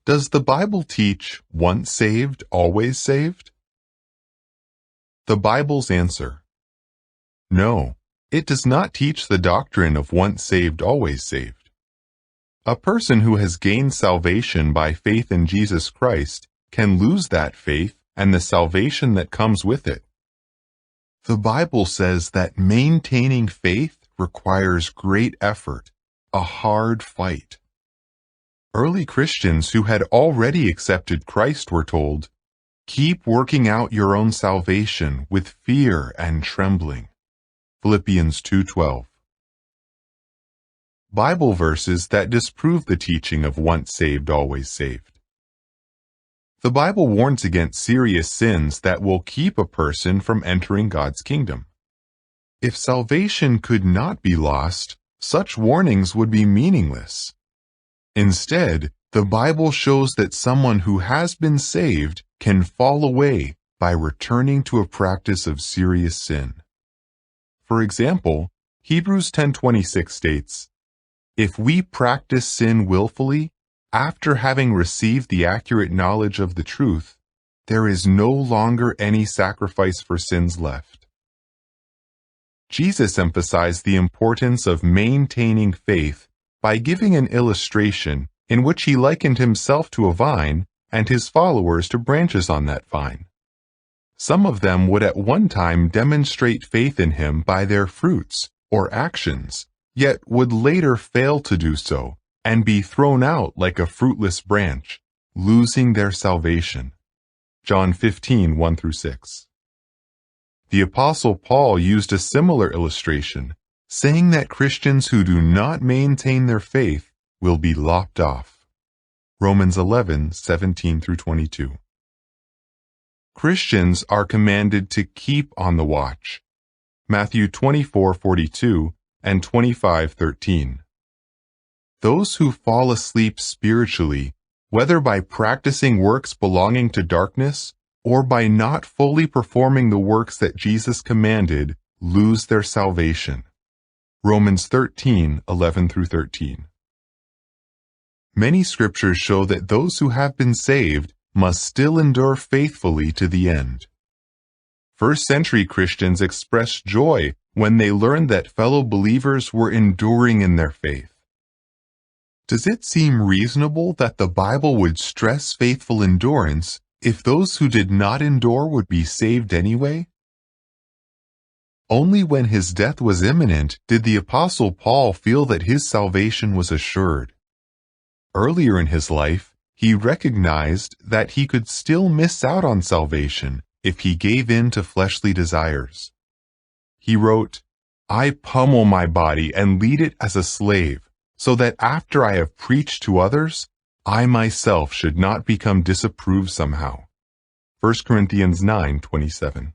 Does the Bible teach once saved, always saved? The Bible's answer: no, it does not teach the doctrine of once saved, always saved. A person who has gained salvation by faith in Jesus Christ can lose that faith and the salvation that comes with it. The Bible says that maintaining faith requires great effort, a hard fight. Early Christians who had already accepted Christ were told, "Keep working out your own salvation with fear and trembling." Philippians 2:12. Bible verses that disprove the teaching of once saved, always saved. The Bible warns against serious sins that will keep a person from entering God's kingdom. If salvation could not be lost, such warnings would be meaningless. Instead, the Bible shows that someone who has been saved can fall away by returning to a practice of serious sin. For example, Hebrews 10:26 states, "If we practice sin willfully, after having received the accurate knowledge of the truth, there is no longer any sacrifice for sins left." Jesus emphasized the importance of maintaining faith by giving an illustration in which he likened himself to a vine and his followers to branches on that vine. Some of them would at one time demonstrate faith in him by their fruits or actions, yet would later fail to do so and be thrown out like a fruitless branch, losing their salvation. John 15:1-6. The Apostle Paul used a similar illustration, saying that Christians who do not maintain their faith will be lopped off. Romans 11:17-22. Christians are commanded to keep on the watch. Matthew 24:42 and 25:13. Those who fall asleep spiritually, whether by practicing works belonging to darkness or by not fully performing the works that Jesus commanded, lose their salvation. Romans 13:11-13. Many scriptures show that those who have been saved must still endure faithfully to the end. First-century Christians expressed joy when they learned that fellow believers were enduring in their faith. Does it seem reasonable that the Bible would stress faithful endurance if those who did not endure would be saved anyway? Only when his death was imminent did the Apostle Paul feel that his salvation was assured. Earlier in his life, he recognized that he could still miss out on salvation if he gave in to fleshly desires. He wrote, "I pummel my body and lead it as a slave, so that after I have preached to others, I myself should not become disapproved somehow." 1 Corinthians 9:27.